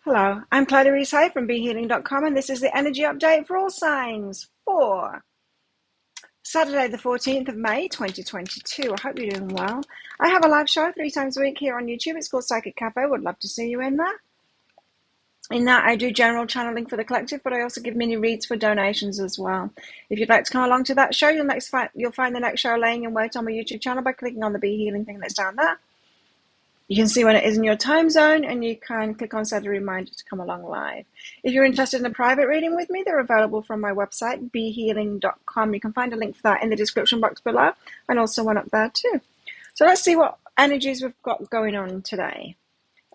Hello, I'm Clyde Reese from BeHealing.com, and this is the energy update for all signs for Saturday, the 14th of May, 2022. I hope you're doing well. I have a live show 3 times a week here on YouTube. It's called Psychic Cafe. Would love to see you in there. In that, I do general channeling for the collective, but I also give mini reads for donations as well. If you'd like to come along to that show, you'll find the next show laying in wait on my YouTube channel by clicking on the Be Healing thing that's down there. You can see when it is in your time zone, and you can click on set a reminder to come along live. If you're interested in a private reading with me, they're available from my website, behealing.com. You can find a link for that in the description box below, and also one up there too. So let's see what energies we've got going on today.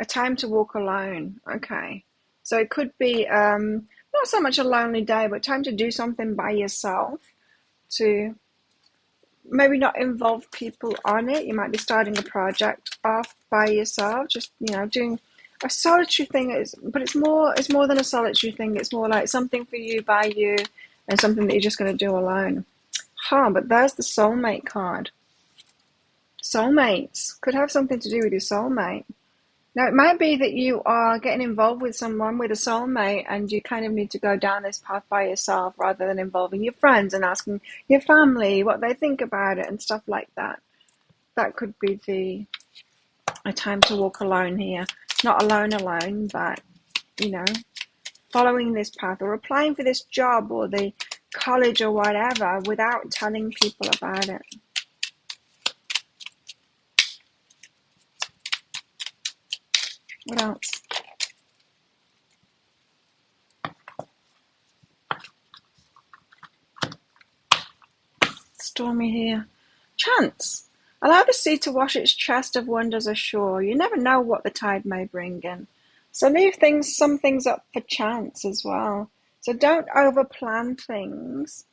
A time to walk alone. Okay. So it could be not so much a lonely day, but time to do something by yourself, to maybe not involve people on it. You might be starting a project off by yourself, just doing a solitary thing. But it's more than a solitary thing. It's more like something for you, by you, and something that you're just going to do alone. But there's the soulmate card. Soulmates could have something to do with your soulmate. Now, it might be that you are getting involved with someone, with a soulmate, and you kind of need to go down this path by yourself rather than involving your friends and asking your family what they think about it and stuff like that. That could be a time to walk alone here. Not alone, but, following this path or applying for this job or the college or whatever without telling people about it. What else? Stormy here. Chance. Allow the sea to wash its chest of wonders ashore. You never know what the tide may bring in. So leave some things up for chance as well. So don't overplan things.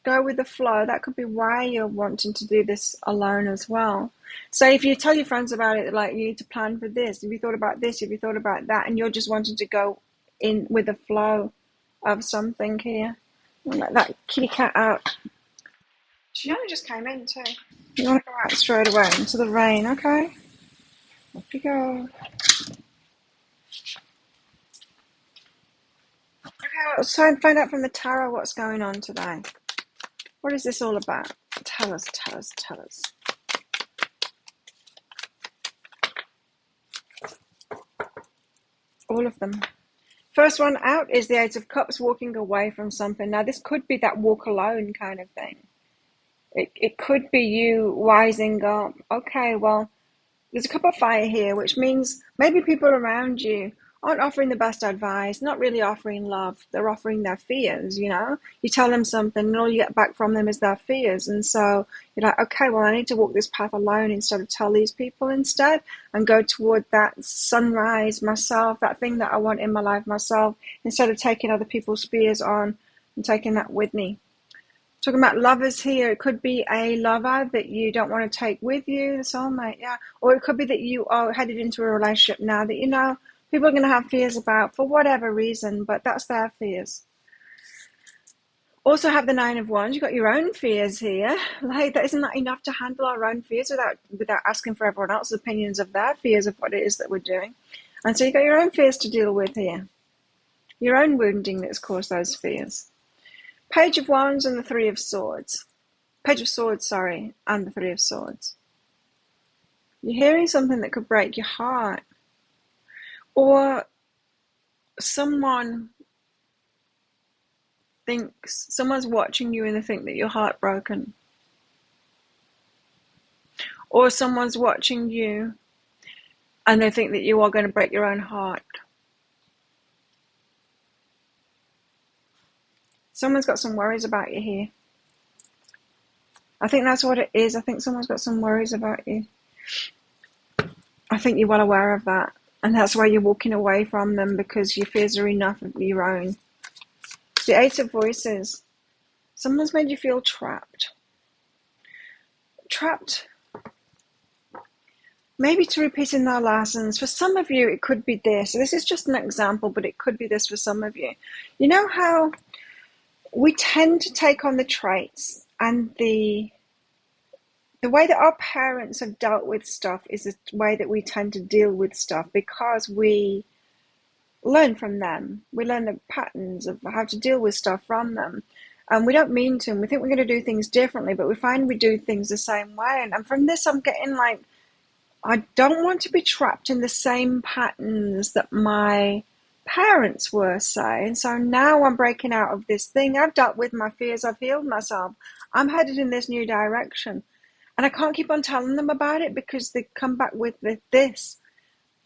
Go with the flow. That could be why you're wanting to do this alone as well. So if you tell your friends about it, like, you need to plan for this, have you thought about this, have you thought about that, and you're just wanting to go in with the flow of something here. Let that kitty cat out. She only just came in too. You want to go out straight away into the rain, okay? Off you go. Okay, let's try and find out from the tarot what's going on today. What is this all about? Tell us. All of them. First one out is the Eight of Cups, walking away from something. Now, this could be that walk alone kind of thing. It could be you wising up. Okay, well, there's a cup of fire here, which means maybe people around you aren't offering the best advice, not really offering love. They're offering their fears, You tell them something, and all you get back from them is their fears. And so you're like, okay, well, I need to walk this path alone instead of tell these people instead, and go toward that sunrise myself, that thing that I want in my life myself, instead of taking other people's fears on and taking that with me. Talking about lovers here, it could be a lover that you don't want to take with you, the soulmate, yeah. Or it could be that you are headed into a relationship now that people are going to have fears about for whatever reason, but that's their fears. Also have the Nine of Wands. You've got your own fears here. Like, isn't that enough to handle our own fears without asking for everyone else's opinions of their fears of what it is that we're doing? And so you've got your own fears to deal with here. Your own wounding that's caused those fears. Page of Wands and the Three of Swords. Page of Swords, and the Three of Swords. You're hearing something that could break your heart. Or someone's watching you and they think that you're heartbroken. Or someone's watching you and they think that you are going to break your own heart. Someone's got some worries about you here. I think that's what it is. I think someone's got some worries about you. I think you're well aware of that. And that's why you're walking away from them, because your fears are enough of your own. The Eight of Voices. Someone's made you feel trapped. Trapped. Maybe to repeating their lessons. For some of you, it could be this. So this is just an example, but it could be this for some of you. You know how we tend to take on the traits and the way that our parents have dealt with stuff is the way that we tend to deal with stuff, because we learn from them. We learn the patterns of how to deal with stuff from them. And we don't mean to, and we think we're going to do things differently, but we find we do things the same way. And from this, I'm getting like, I don't want to be trapped in the same patterns that my parents were, say. And so now I'm breaking out of this thing. I've dealt with my fears, I've healed myself. I'm headed in this new direction. And I can't keep on telling them about it because they come back with the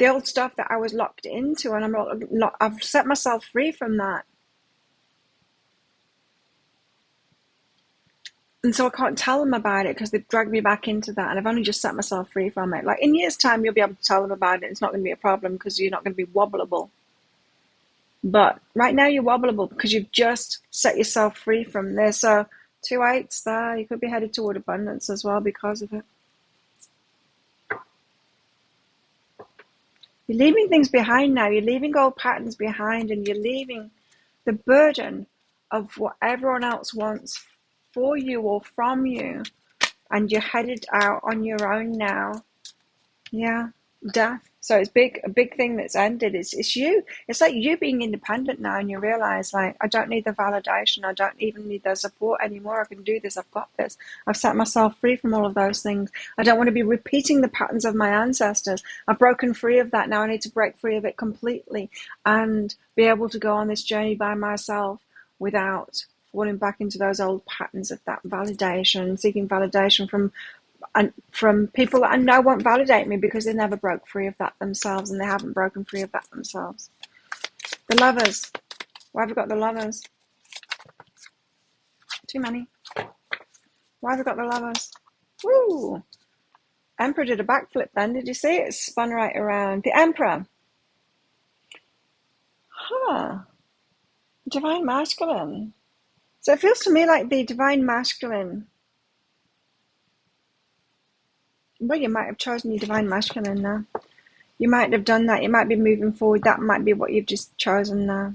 old stuff that I was locked into, and I've set myself free from that. And so I can't tell them about it because they've dragged me back into that, and I've only just set myself free from it. Like in years' time, you'll be able to tell them about it. It's not going to be a problem because you're not going to be wobbleable. But right now you're wobbleable because you've just set yourself free from this. So 2 8s there, you could be headed toward abundance as well because of it. You're leaving things behind now. You're leaving old patterns behind, and you're leaving the burden of what everyone else wants for you or from you, and you're headed out on your own now. Yeah, death. So it's a big thing that's ended. It's you. It's like you being independent now, and you realize like, I don't need the validation. I don't even need their support anymore. I can do this. I've got this. I've set myself free from all of those things. I don't want to be repeating the patterns of my ancestors. I've broken free of that now. I need to break free of it completely and be able to go on this journey by myself without falling back into those old patterns of that validation, seeking validation from people that I know won't validate me because they never broke free of that themselves, and they haven't broken free of that themselves. The Lovers. Why have we got the Lovers? Too many. Why have we got the Lovers? Woo! Emperor did a backflip then. Did you see it? It spun right around. The Emperor. Divine Masculine. So it feels to me like the Divine Masculine. Well, you might have chosen your Divine Masculine now. You might have done that. You might be moving forward. That might be what you've just chosen now.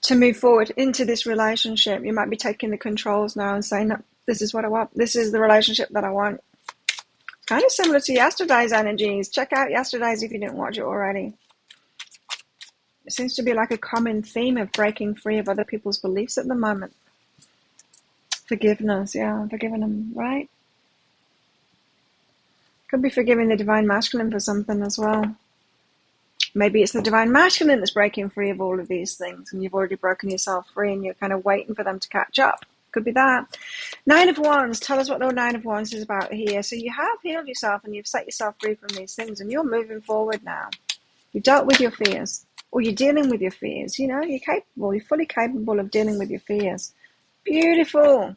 To move forward into this relationship, you might be taking the controls now and saying, no, this is what I want. This is the relationship that I want. Kind of similar to yesterday's energies. Check out yesterday's if you didn't watch it already. It seems to be like a common theme of breaking free of other people's beliefs at the moment. Forgiveness, yeah, forgiving them, right? Could be forgiving the Divine Masculine for something as well. Maybe it's the Divine Masculine that's breaking free of all of these things, and you've already broken yourself free and you're kind of waiting for them to catch up. Could be that. 9 of Wands. Tell us what the 9 of Wands is about here. So you have healed yourself and you've set yourself free from these things, and you're moving forward now. You've dealt with your fears, or you're dealing with your fears. You know, you're capable. You're fully capable of dealing with your fears. Beautiful.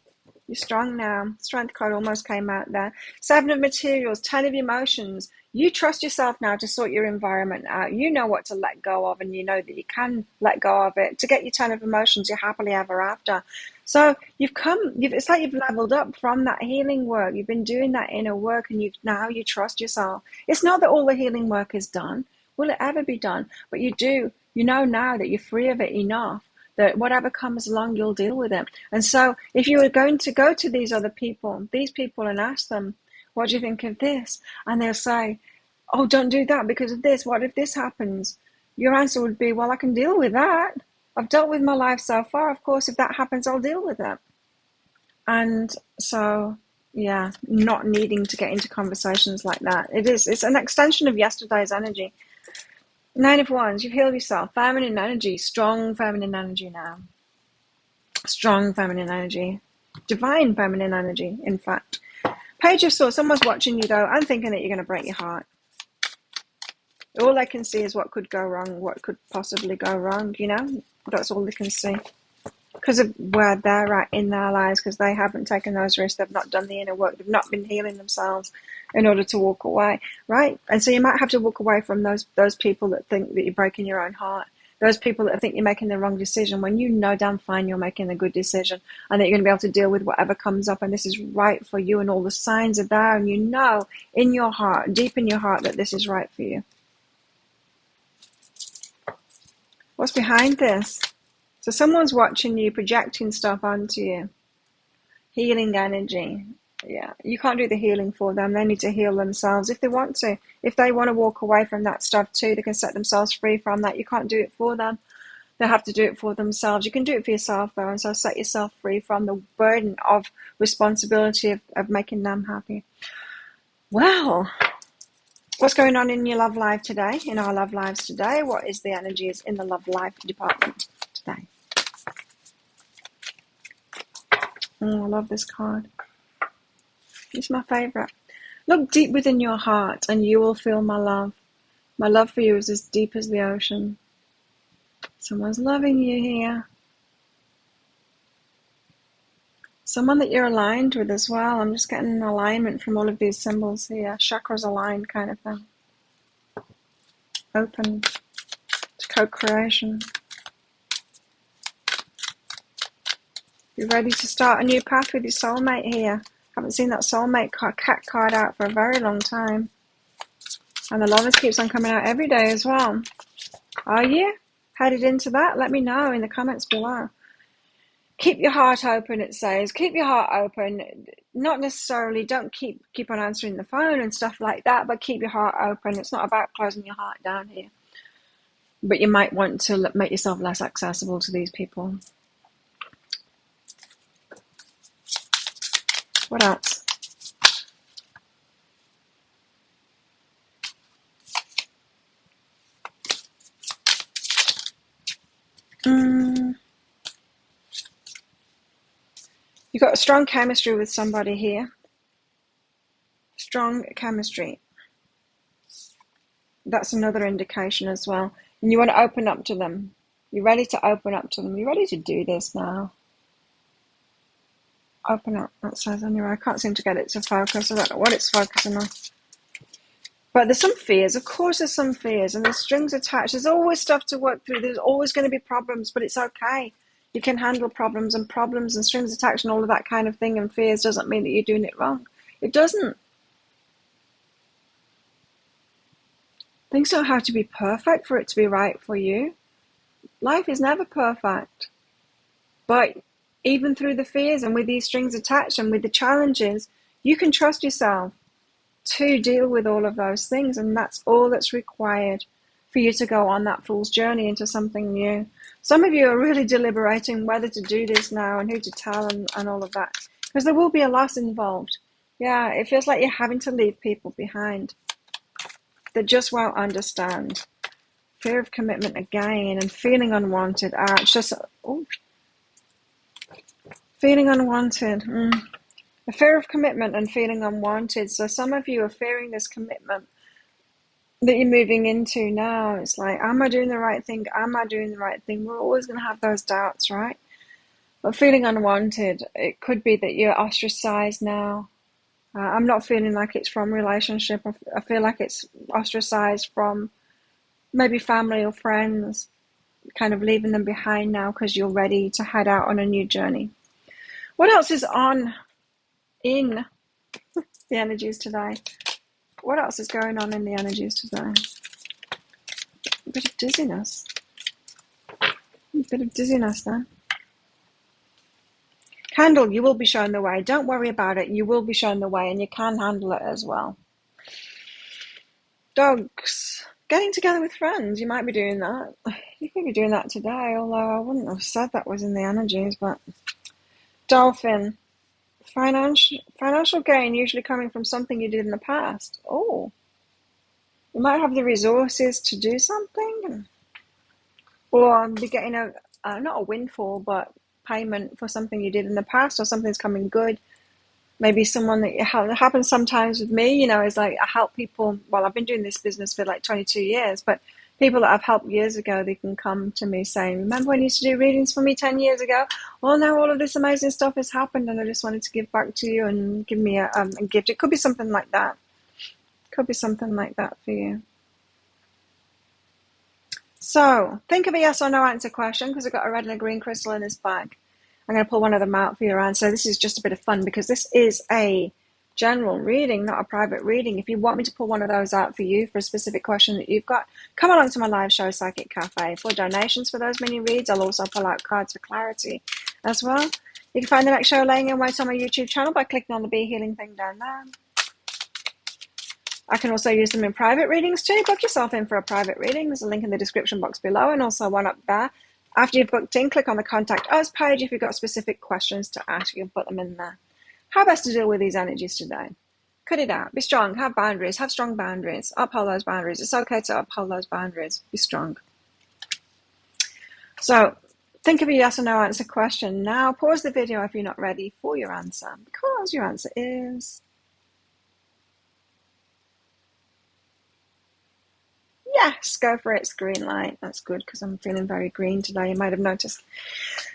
You're strong now. Strength card almost came out there. 7 of Materials, 10 of Emotions. You trust yourself now to sort your environment out. You know what to let go of, and you know that you can let go of it. To get your 10 of Emotions, you're happily ever after. So it's like you've leveled up from that healing work. You've been doing that inner work, and now you trust yourself. It's not that all the healing work is done. Will it ever be done? But you know now that you're free of it enough that whatever comes along, you'll deal with it. And so if you were going to go to these people and ask them, what do you think of this? And they'll say, oh, don't do that because of this. What if this happens? Your answer would be, well, I can deal with that. I've dealt with my life so far. Of course, if that happens, I'll deal with it. And so, yeah, not needing to get into conversations like that. It's an extension of yesterday's energy. 9 of Wands, you've healed yourself. Feminine energy, strong feminine energy now. Strong feminine energy. Divine feminine energy, in fact. Page of Swords, someone's watching you though. I'm thinking that you're going to break your heart. All they can see is what could go wrong, what could possibly go wrong, you know? That's all they can see. Because of where they're at in their lives, because they haven't taken those risks, they've not done the inner work, they've not been healing themselves in order to walk away, right? And so you might have to walk away from those people that think that you're breaking your own heart, those people that think you're making the wrong decision, when you know damn fine you're making a good decision, and that you're going to be able to deal with whatever comes up, and this is right for you, and all the signs are there, and you know in your heart, deep in your heart, that this is right for you. What's behind this? So someone's watching you, projecting stuff onto you. Healing energy. Yeah, you can't do the healing for them. They need to heal themselves if they want to. If they want to walk away from that stuff too, they can set themselves free from that. You can't do it for them. They have to do it for themselves. You can do it for yourself though, and so set yourself free from the burden of responsibility of making them happy. Well, what's going on in your love life today, in our love lives today? What is the energies in the love life department today? Oh, I love this card. It's my favorite. Look deep within your heart and you will feel my love. My love for you is as deep as the ocean. Someone's loving you here. Someone that you're aligned with as well. I'm just getting an alignment from all of these symbols here. Chakras aligned kind of thing. Open to co-creation. You're ready to start a new path with your soulmate here. Haven't seen that soulmate cat card out for a very long time. And the lovers keeps on coming out every day as well. Are you headed into that? Let me know in the comments below. Keep your heart open, it says. Keep your heart open. Not necessarily, don't keep on answering the phone and stuff like that, but keep your heart open. It's not about closing your heart down here. But you might want to make yourself less accessible to these people. What else? You've got a strong chemistry with somebody here. Strong chemistry. That's another indication as well. And you want to open up to them. You're ready to open up to them. You're ready to do this now. Open up, that says anyway. I can't seem to get it to focus. I don't know what it's focusing on. But there's some fears. Of course there's some fears. And there's strings attached. There's always stuff to work through. There's always going to be problems. But it's okay. You can handle problems and strings attached and all of that kind of thing. And fears doesn't mean that you're doing it wrong. It doesn't. Things don't have to be perfect for it to be right for you. Life is never perfect. But even through the fears and with these strings attached and with the challenges, you can trust yourself to deal with all of those things. And that's all that's required for you to go on that fool's journey into something new. Some of you are really deliberating whether to do this now and who to tell and all of that. Because there will be a loss involved. Yeah, it feels like you're having to leave people behind that just won't understand. Fear of commitment again and feeling unwanted. It's just, feeling unwanted. The fear of commitment and feeling unwanted. So some of you are fearing this commitment that you're moving into now. It's like, am I doing the right thing? Am I doing the right thing? We're always going to have those doubts, right? But feeling unwanted, it could be that you're ostracized now. I'm not feeling like it's from relationship. I feel like it's ostracized from maybe family or friends, kind of leaving them behind now because you're ready to head out on a new journey. What else is on in the energies today? What else is going on in the energies today? A bit of dizziness. A bit of dizziness there. Candle, you will be shown the way. Don't worry about it. You will be shown the way and you can handle it as well. Dogs. Getting together with friends. You might be doing that. You could be doing that today, although I wouldn't have said that was in the energies, but... Dolphin. Financial gain usually coming from something you did in the past. Oh. You might have the resources to do something. Or be getting not a windfall, but payment for something you did in the past, or something's coming good. Maybe someone that it happens sometimes with me, is like I help people. Well, I've been doing this business for like 22 years, but people that I've helped years ago, they can come to me saying, remember when you used to do readings for me 10 years ago? Well, now all of this amazing stuff has happened and I just wanted to give back to you and give me a gift. It could be something like that. Could be something like that for you. So think of a yes or no answer question, because I've got a red and a green crystal in this bag. I'm going to pull one of them out for your answer. This is just a bit of fun because this is a general reading, not a private reading. If you want me to pull one of those out for you for a specific question that you've got, come along to my live show, Psychic Cafe. For donations for those mini reads, I'll also pull out cards for clarity as well. You can find the next show laying in wait on my YouTube channel by clicking on the Be Healing thing down there. I can also use them in private readings too. Book yourself in for a private reading. There's a link in the description box below and also one up there. After you've booked in, click on the Contact Us page. If you've got specific questions to ask, you can put them in there. How best to deal with these energies today? Cut it out. Be strong. Have boundaries. Have strong boundaries. Uphold those boundaries. It's okay to uphold those boundaries. Be strong. So think of a yes or no answer question now. Pause the video if you're not ready for your answer, because your answer is yes. Go for it. It's green light. That's good because I'm feeling very green today. You might have noticed.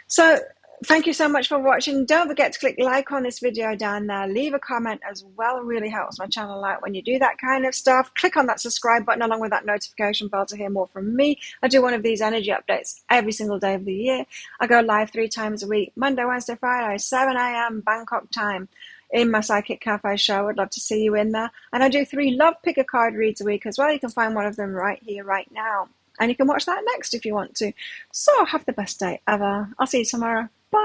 So thank you so much for watching. Don't forget to click like on this video down there. Leave a comment as well. It really helps my channel out when you do that kind of stuff. Click on that subscribe button along with that notification bell to hear more from me. I do one of these energy updates every single day of the year. I go live 3 times a week, Monday, Wednesday, Friday, 7 a.m. Bangkok time in my Psychic Cafe show. I'd love to see you in there. And I do 3 love picker card reads a week as well. You can find one of them right here, right now. And you can watch that next if you want to. So have the best day ever. I'll see you tomorrow. Bye.